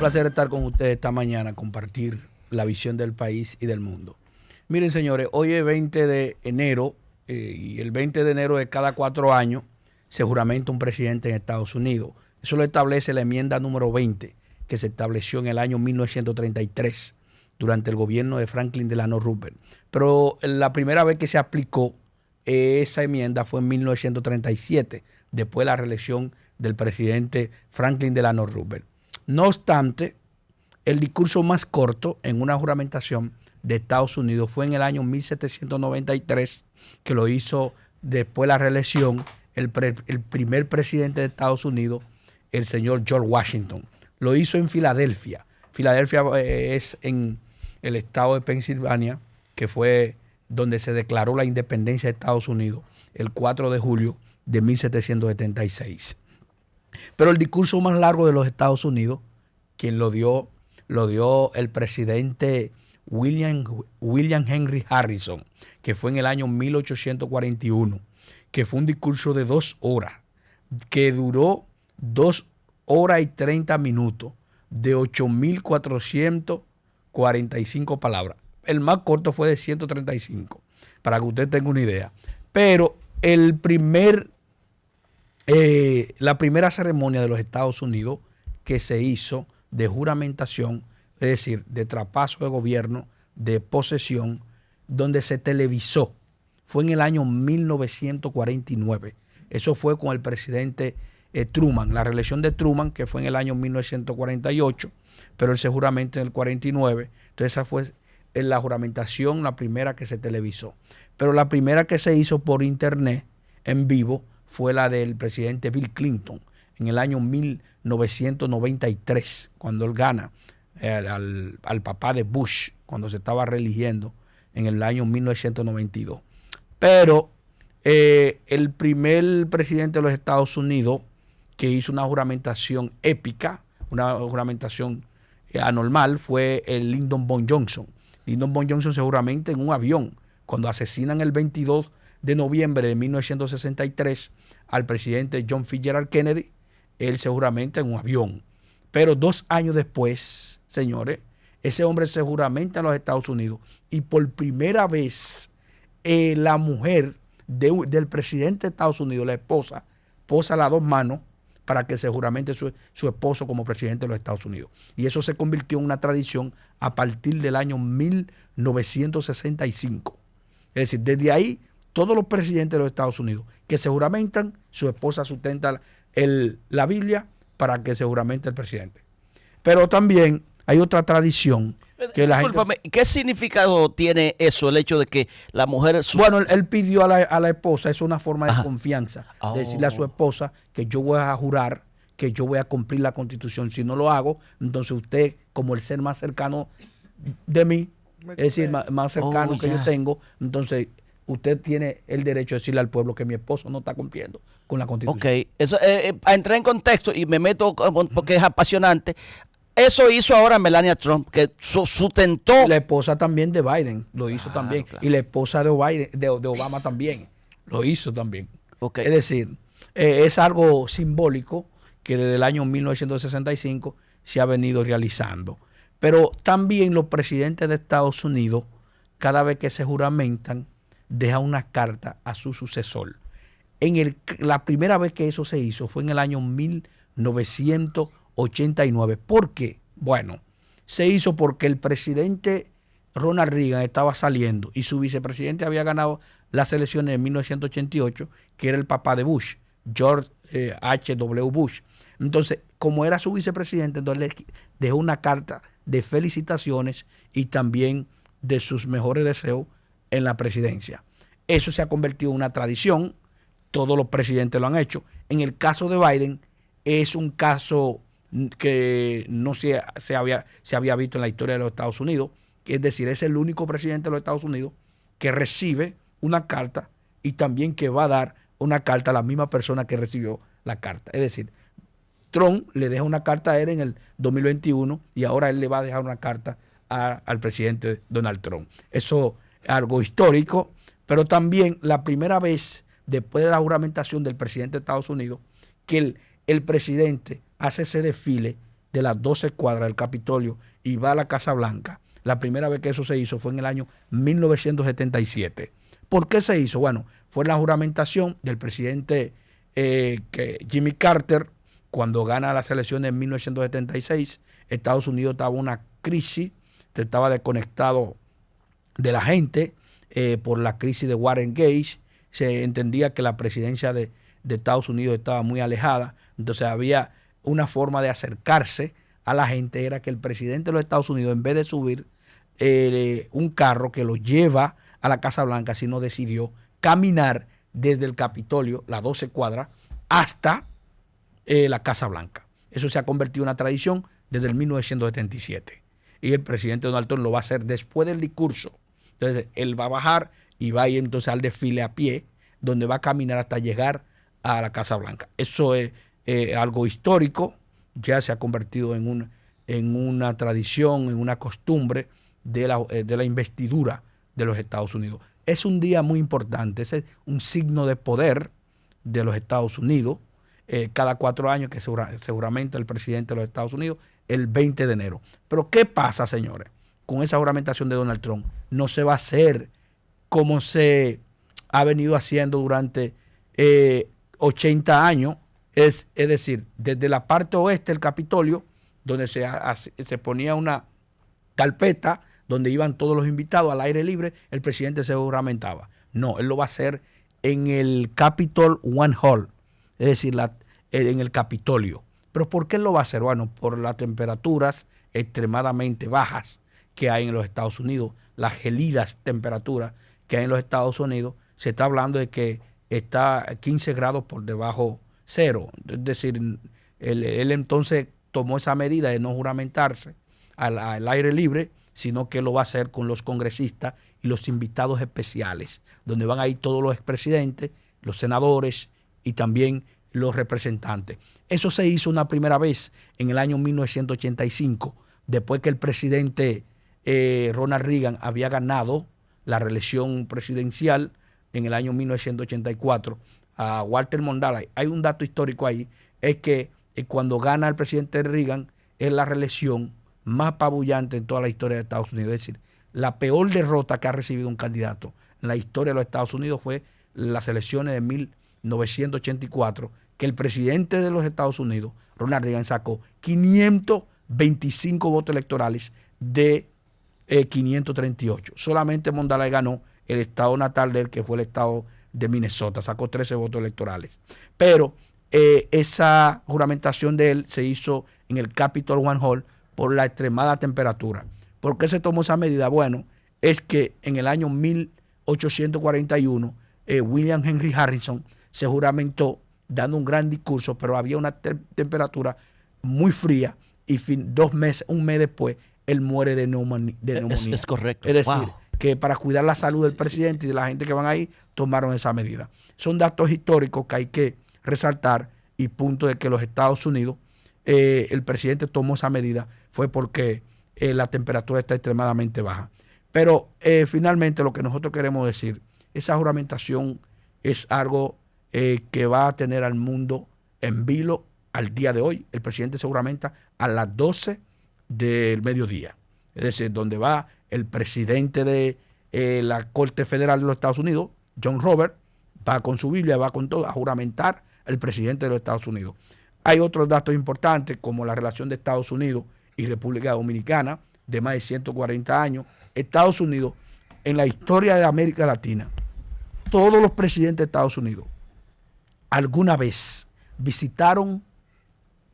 placer estar con ustedes esta mañana, compartir la visión del país y del mundo. Miren, señores, hoy es 20 de enero y el 20 de enero de cada 4 años se juramenta un presidente en Estados Unidos. Eso lo establece la enmienda número 20 que se estableció en el año 1933 durante el gobierno de Franklin Delano Roosevelt. Pero la primera vez que se aplicó esa enmienda fue en 1937, después de la reelección del presidente Franklin Delano Roosevelt. No obstante, el discurso más corto en una juramentación de Estados Unidos fue en el año 1793, que lo hizo después de la reelección el primer presidente de Estados Unidos, el señor George Washington. Lo hizo en Filadelfia. Filadelfia es en el estado de Pensilvania, que fue donde se declaró la independencia de Estados Unidos el 4 de julio de 1776. Pero el discurso más largo de los Estados Unidos, quien lo dio el presidente William Henry Harrison, que fue en el año 1841, que fue un discurso de 2 horas, que duró 2 horas y 30 minutos, de 8.445 palabras. El más corto fue de 135, para que usted tenga una idea. Pero la primera ceremonia de los Estados Unidos que se hizo de juramentación, es decir, de traspaso de gobierno, de posesión, donde se televisó, fue en el año 1949. Eso fue con el presidente Truman, la reelección de Truman, que fue en el año 1948, pero él se juramenta en el 49. Entonces esa fue la juramentación, la primera que se televisó. Pero la primera que se hizo por internet, en vivo, fue la del presidente Bill Clinton, en el año 1993, cuando él gana al papá de Bush, cuando se estaba reeligiendo en el año 1992. Pero el primer presidente de los Estados Unidos que hizo una juramentación épica, una juramentación anormal, fue el Lyndon B. Johnson. Lyndon B. Johnson se juramenta en un avión cuando asesinan el 22 de noviembre de 1963 al presidente John Fitzgerald Kennedy. Él se juramenta en un avión. Pero 2 años después, señores, ese hombre se juramenta en los Estados Unidos y por primera vez la mujer del presidente de Estados Unidos, la esposa, posa las 2 manos para que se juramente su esposo como presidente de los Estados Unidos. Y eso se convirtió en una tradición a partir del año 1965. Es decir, desde ahí, todos los presidentes de los Estados Unidos que se juramentan, su esposa sustenta la Biblia para que se juramente el presidente. Pero también hay otra tradición que Discúlpame, ¿qué significado tiene eso, el hecho de que la mujer... Bueno, él pidió a la esposa, es una forma de confianza, de decirle a su esposa que yo voy a jurar, que yo voy a cumplir la Constitución. Si no lo hago, entonces usted, como el ser más cercano de mí, es decir, más cercano que yo tengo, entonces usted tiene el derecho de decirle al pueblo que mi esposo no está cumpliendo con la Constitución. Ok, eso, entré en contexto y me meto porque es apasionante. Eso hizo ahora Melania Trump, que sustentó. La esposa también de Biden lo hizo también. Claro. Y la esposa de Obama también lo hizo también. Okay. Es decir, es algo simbólico que desde el año 1965 se ha venido realizando. Pero también los presidentes de Estados Unidos, cada vez que se juramentan, dejan una carta a su sucesor. La primera vez que eso se hizo fue en el año 1989. ¿Por qué? Bueno, se hizo porque el presidente Ronald Reagan estaba saliendo y su vicepresidente había ganado las elecciones en 1988, que era el papá de Bush, George H.W. Bush. Entonces, como era su vicepresidente, entonces le dejó una carta de felicitaciones y también de sus mejores deseos en la presidencia. Eso se ha convertido en una tradición, todos los presidentes lo han hecho. En el caso de Biden, es un caso que no se había visto en la historia de los Estados Unidos, que es decir, es el único presidente de los Estados Unidos que recibe una carta y también que va a dar una carta a la misma persona que recibió la carta. Es decir, Trump le deja una carta a él en el 2021 y ahora él le va a dejar una carta al presidente Donald Trump. Eso es algo histórico, pero también la primera vez después de la juramentación del presidente de Estados Unidos que el presidente hace ese desfile de las 12 cuadras del Capitolio y va a la Casa Blanca, la primera vez que eso se hizo fue en el año 1977. ¿Por qué se hizo? Bueno, fue la juramentación del presidente Jimmy Carter cuando gana las elecciones en 1976. Estados Unidos estaba en una crisis, estaba desconectado de la gente por la crisis de Watergate. Se entendía que la presidencia de Estados Unidos estaba muy alejada, entonces había una forma de acercarse a la gente, era que el presidente de los Estados Unidos, en vez de subir un carro que lo lleva a la Casa Blanca, sino decidió caminar desde el Capitolio, las 12 cuadras, hasta la Casa Blanca. Eso se ha convertido en una tradición desde el 1977. Y el presidente Donald Trump lo va a hacer después del discurso. Entonces, él va a bajar y va a ir entonces al desfile a pie, donde va a caminar hasta llegar a la Casa Blanca. Eso es algo histórico, ya se ha convertido en una tradición, en una costumbre de la investidura de los Estados Unidos. Es un día muy importante, es un signo de poder de los Estados Unidos. Cada 4 años que seguramente el presidente de los Estados Unidos, el 20 de enero. Pero ¿qué pasa, señores? Con esa juramentación de Donald Trump no se va a hacer como se ha venido haciendo durante 80 años, es decir, desde la parte oeste del Capitolio, donde se ponía una carpeta donde iban todos los invitados al aire libre, el presidente se juramentaba. No, él lo va a hacer en el Capitol One Hall, es decir, en el Capitolio. ¿Pero por qué él lo va a hacer? Bueno, por las temperaturas extremadamente bajas que hay en los Estados Unidos, las gélidas temperaturas que hay en los Estados Unidos. Se está hablando de que está 15 grados por debajo cero. Es decir, él entonces tomó esa medida de no juramentarse al aire libre, sino que lo va a hacer con los congresistas y los invitados especiales, donde van a ir todos los expresidentes, los senadores y también los representantes. Eso se hizo una primera vez en el año 1985, después que el presidente Ronald Reagan había ganado la reelección presidencial en el año 1984 a Walter Mondale. Hay un dato histórico ahí, es que cuando gana el presidente Reagan es la reelección más apabullante en toda la historia de Estados Unidos. Es decir, la peor derrota que ha recibido un candidato en la historia de los Estados Unidos fue las elecciones de 1984, que el presidente de los Estados Unidos, Ronald Reagan, sacó 525 votos electorales de 538. Solamente Mondale ganó el estado natal de él, que fue el estado de Minnesota, sacó 13 votos electorales. Pero esa juramentación de él se hizo en el Capitol One Hall por la extremada temperatura. ¿Por qué se tomó esa medida? Bueno, es que en el año 1841 William Henry Harrison se juramentó dando un gran discurso, pero había una temperatura muy fría y un mes después, él muere de neumonía. Es correcto. Es decir, que para cuidar la salud del presidente y de la gente que van ahí, tomaron esa medida. Son datos históricos que hay que resaltar, y punto de que los Estados Unidos, el presidente tomó esa medida fue porque la temperatura está extremadamente baja. Pero finalmente lo que nosotros queremos decir, esa juramentación es algo que va a tener al mundo en vilo al día de hoy. El presidente se juramenta a las 12 del mediodía. Es decir, donde va el presidente de la Corte Federal de los Estados Unidos, John Roberts, va con su Biblia, va con todo a juramentar al presidente de los Estados Unidos. Hay otros datos importantes como la relación de Estados Unidos y República Dominicana de más de 140 años. Estados Unidos, en la historia de América Latina, todos los presidentes de Estados Unidos alguna vez visitaron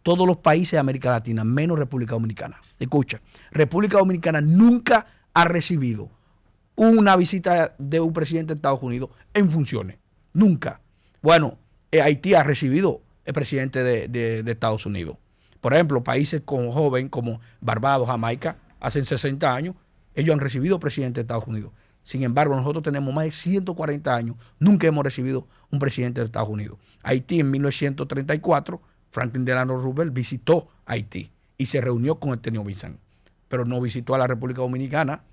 todos los países de América Latina, menos República Dominicana. Escucha, República Dominicana nunca ha recibido una visita de un presidente de Estados Unidos en funciones. Nunca. Bueno, Haití ha recibido el presidente de Estados Unidos. Por ejemplo, países jóvenes como Barbados, Jamaica, hace 60 años, ellos han recibido presidente de Estados Unidos. Sin embargo, nosotros tenemos más de 140 años, nunca hemos recibido un presidente de Estados Unidos. Haití en 1934, Franklin Delano Roosevelt visitó Haití y se reunió con el Tenio Vincent, pero no visitó a la República Dominicana.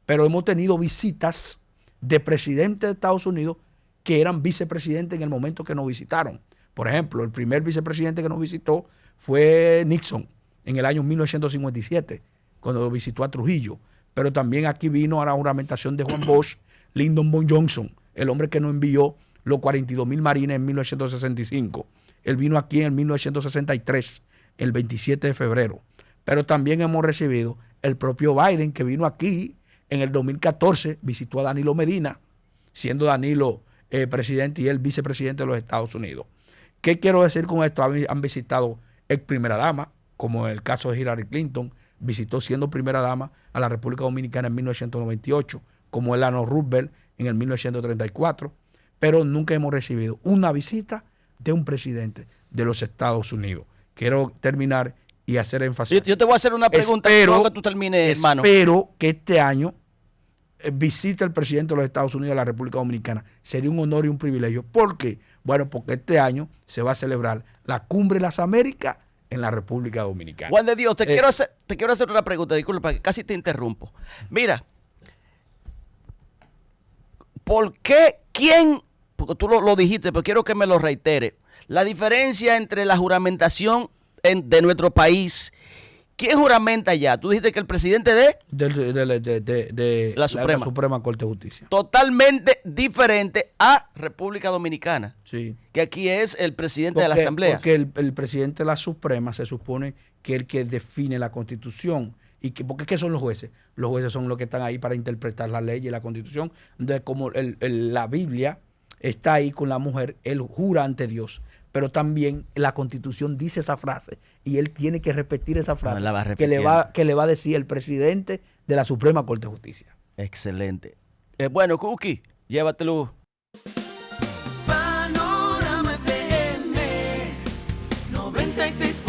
Pero hemos tenido visitas de presidentes de Estados Unidos que eran vicepresidentes en el momento que nos visitaron. Por ejemplo, el primer vicepresidente que nos visitó fue Nixon en el año 1957, cuando visitó a Trujillo. Pero también aquí vino a la juramentación de Juan Bosch, Lyndon B. Johnson, el hombre que nos envió los 42,000 marines en 1965. Él vino aquí en 1963, el 27 de febrero. Pero también hemos recibido el propio Biden, que vino aquí en el 2014, visitó a Danilo Medina, siendo Danilo presidente y él vicepresidente de los Estados Unidos. ¿Qué quiero decir con esto? Han visitado ex primera dama, como en el caso de Hillary Clinton, visitó siendo primera dama a la República Dominicana en 1998, como Eleanor Roosevelt en el 1934, pero nunca hemos recibido una visita de un presidente de los Estados Unidos. Quiero terminar y hacer énfasis. Yo te voy a hacer una pregunta luego que tú termines, hermano. Espero que este año visite el presidente de los Estados Unidos a la República Dominicana. Sería un honor y un privilegio. ¿Por qué? Bueno, porque este año se va a celebrar la Cumbre de las Américas en la República Dominicana. Juan de Dios, te quiero hacer una pregunta, disculpa, que casi te interrumpo. Mira, ¿por qué? ¿Quién? Porque tú lo dijiste, pero quiero que me lo reitere. La diferencia entre la juramentación de nuestro país. ¿Quién juramenta ya? Tú dijiste que el presidente de la Suprema Corte de Justicia. Totalmente diferente a República Dominicana. Sí. Que aquí es el presidente de la Asamblea. Porque el presidente de la Suprema se supone que es el que define la Constitución. ¿Porque qué son los jueces? Los jueces son los que están ahí para interpretar la ley y la Constitución. Entonces, como la Biblia está ahí con la mujer, él jura ante Dios. Pero también la Constitución dice esa frase y él tiene que repetir esa frase que le va a decir el presidente de la Suprema Corte de Justicia. Excelente. Bueno, Cookie, llévatelo. Panorama FM 96.